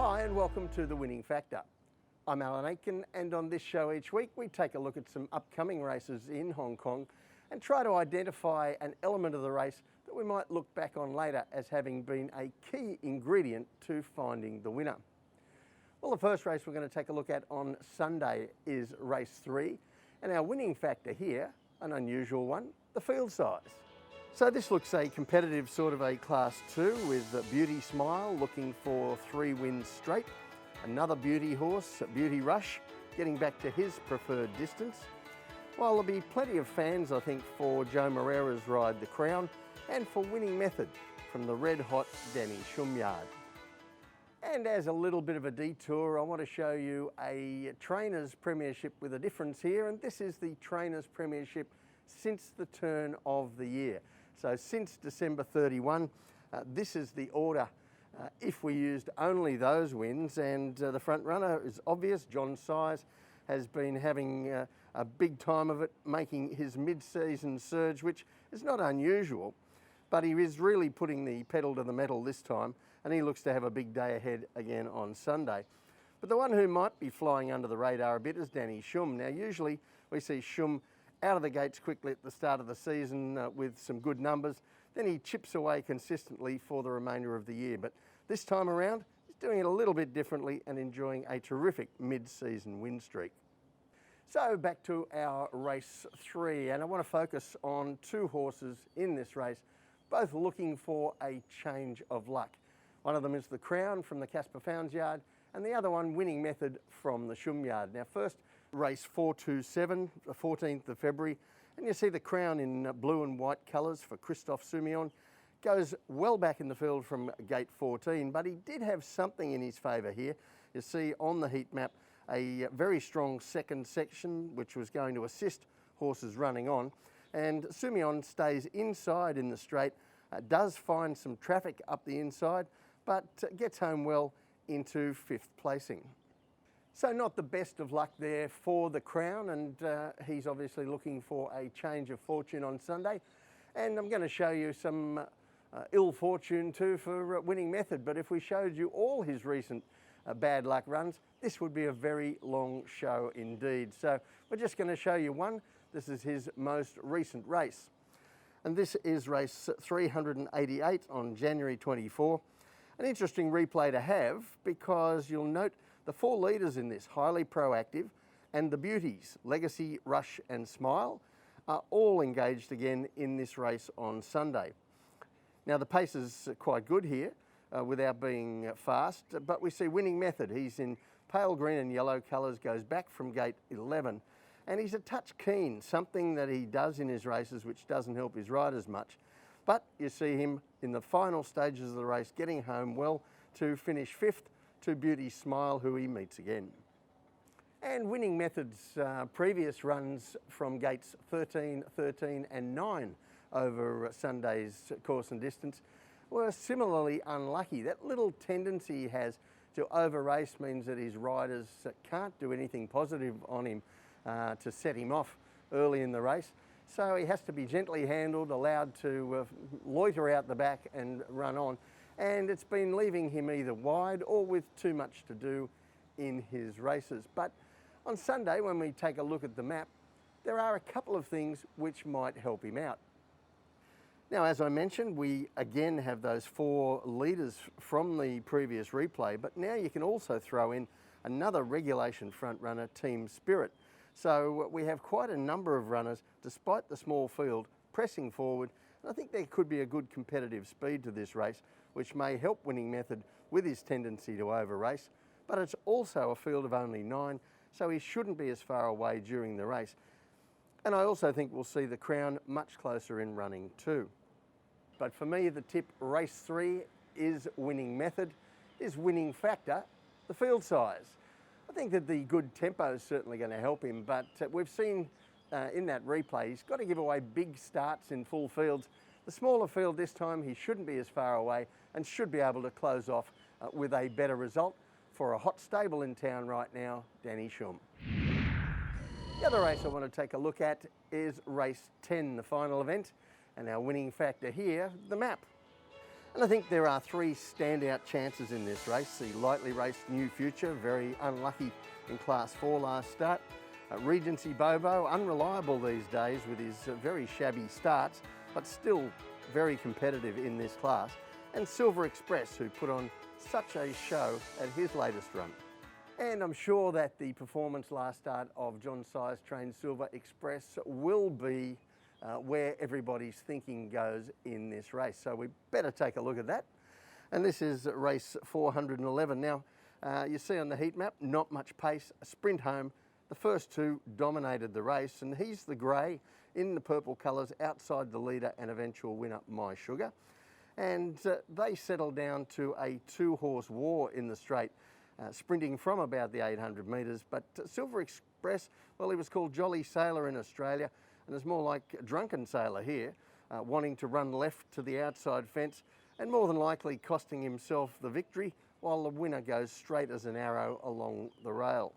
Hi and welcome to The Winning Factor. I'm Alan Aitken, and on this show each week we take a look at some upcoming races in Hong Kong and try to identify an element of the race that we might look back on later as having been a key ingredient to finding the winner. Well, the first race we're going to take a look at on Sunday is race 3, and our winning factor here, an unusual one, the field size. So this looks a competitive sort of a Class 2 with Beauty Smile looking for 3 wins straight. Another beauty horse, Beauty Rush, getting back to his preferred distance. While there'll be plenty of fans, I think, for Joe Moreira's ride, The Crown, and for Winning Method from the red-hot Danny Shumyard. And as a little bit of a detour, I want to show you a Trainers Premiership with a difference here, and this is the Trainers Premiership since the turn of the year. So since December 31, this is the order if we used only those wins, and the front runner is obvious. John Size has been having a big time of it, making his mid-season surge, which is not unusual, but he is really putting the pedal to the metal this time, and he looks to have a big day ahead again on Sunday. But the one who might be flying under the radar a bit is Danny Shum. Now usually we see Shum out of the gates quickly at the start of the season with some good numbers, then he chips away consistently for the remainder of the year. But this time around, he's doing it a little bit differently and enjoying a terrific mid-season win streak. So back to our race 3, and I want to focus on 2 horses in this race, both looking for a change of luck. One of them is The Crown from the Casper Founds Yard, and the other one, Winning Method from the Shum Yard. Now first, race 427, the 14th of February, and you see The Crown in blue and white colours for Christophe Soumillon. Goes well back in the field from gate 14, but he did have something in his favour here. You see on the heat map a very strong second section which was going to assist horses running on, and Soumillon stays inside in the straight, does find some traffic up the inside, but gets home well into 5th placing. So not the best of luck there for The Crown, and he's obviously looking for a change of fortune on Sunday. And I'm going to show you some ill fortune too for Winning Method, but if we showed you all his recent bad luck runs, this would be a very long show indeed. So we're just going to show you one. This is his most recent race, and this is race 388 on January 24. An interesting replay to have, because you'll note the 4 leaders in this, Highly Proactive, and the beauties, Legacy, Rush and Smile, are all engaged again in this race on Sunday. Now the pace is quite good here without being fast, but we see Winning Method. He's in pale green and yellow colours, goes back from gate 11, and he's a touch keen, something that he does in his races which doesn't help his riders much. But you see him in the final stages of the race getting home well to finish 5th to Beauty Smile, who he meets again. And Winning Method's previous runs from gates 13, 13 and 9 over Sunday's course and distance were similarly unlucky. That little tendency he has to over-race means that his riders can't do anything positive on him to set him off early in the race. So he has to be gently handled, allowed to loiter out the back and run on. And it's been leaving him either wide or with too much to do in his races. But on Sunday, when we take a look at the map, there are a couple of things which might help him out. Now, as I mentioned, we again have those 4 leaders from the previous replay, but now you can also throw in another regulation front runner, Team Spirit. So we have quite a number of runners, despite the small field, pressing forward. And I think there could be a good competitive speed to this race, which may help Winning Method with his tendency to over-race. But it's also a field of only 9, so he shouldn't be as far away during the race. And I also think we'll see The Crown much closer in running too. But for me, the tip race 3 is Winning Method, is Winning Factor, the field size. I think that the good tempo is certainly going to help him, but we've seen in that replay he's got to give away big starts in full fields. The smaller field this time, he shouldn't be as far away and should be able to close off with a better result for a hot stable in town right now, Danny Shum. The other race I want to take a look at is race 10, the final event, and our winning factor here, the map. And I think there are three standout chances in this race. The lightly raced New Future, very unlucky in Class 4 last start. Regency Bobo, unreliable these days with his very shabby starts, but still very competitive in this class. And Silver Express, who put on such a show at his latest run. And I'm sure that the performance last start of John Si's trained Silver Express will be where everybody's thinking goes in this race. So we better take a look at that. And this is race 411. Now, you see on the heat map, not much pace, a sprint home. The first two dominated the race, and he's the grey in the purple colours outside the leader and eventual winner, My Sugar. And they settled down to a two-horse war in the straight, sprinting from about the 800 metres. But Silver Express, well, he was called Jolly Sailor in Australia, and it's more like Drunken Sailor here, wanting to run left to the outside fence and more than likely costing himself the victory, while the winner goes straight as an arrow along the rail.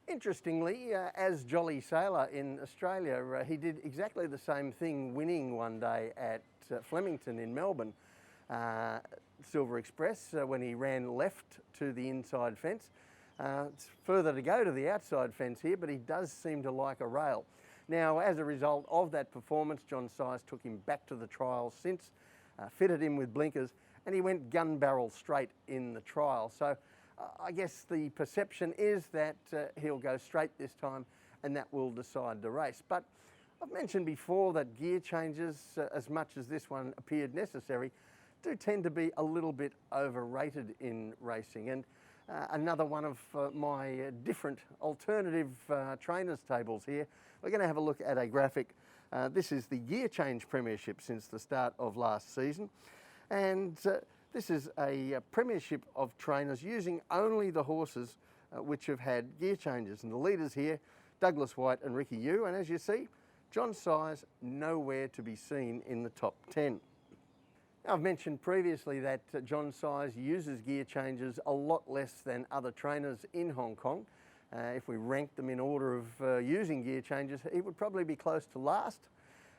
Interestingly, as Jolly Sailor in Australia, he did exactly the same thing, winning one day at Flemington in Melbourne, Silver Express, when he ran left to the inside fence. It's further to go to the outside fence here, but he does seem to like a rail. Now, as a result of that performance, John Size took him back to the trials since, fitted him with blinkers, and he went gun barrel straight in the trial. So I guess the perception is that he'll go straight this time, and that will decide the race. But I've mentioned before that gear changes, as much as this one appeared necessary, do tend to be a little bit overrated in racing. And another one of my different alternative trainers tables here, we're going to have a look at a graphic. This is the gear change premiership since the start of last season. And this is a premiership of trainers using only the horses which have had gear changes. And the leaders here, Douglas White and Ricky Yu. And as you see, John Size nowhere to be seen in the top 10. Now, I've mentioned previously that John Size uses gear changes a lot less than other trainers in Hong Kong. If we ranked them in order of using gear changes, he would probably be close to last.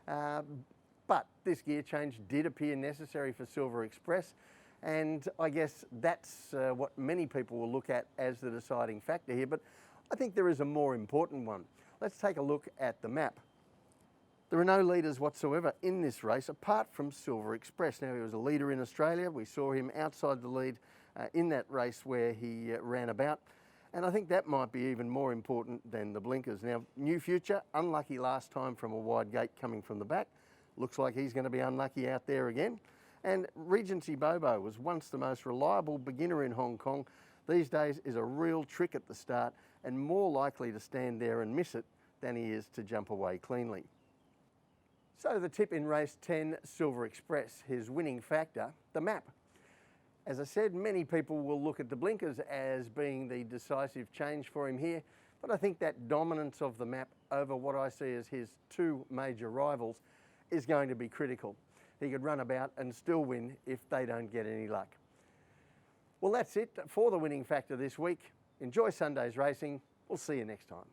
But this gear change did appear necessary for Silver Express, and I guess that's what many people will look at as the deciding factor here. But I think there is a more important one. Let's take a look at the map. There are no leaders whatsoever in this race apart from Silver Express. Now, he was a leader in Australia. We saw him outside the lead in that race where he ran about. And I think that might be even more important than the blinkers. Now, New Future, unlucky last time from a wide gate coming from the back. Looks like he's going to be unlucky out there again. And Regency Bobo was once the most reliable beginner in Hong Kong. These days is a real trick at the start and more likely to stand there and miss it than he is to jump away cleanly. So the tip in race 10, Silver Express, his winning factor, the map. As I said, many people will look at the blinkers as being the decisive change for him here, but I think that dominance of the map over what I see as his two major rivals is going to be critical. He could run about and still win if they don't get any luck. Well, that's it for the winning factor this week. Enjoy Sunday's racing. We'll see you next time.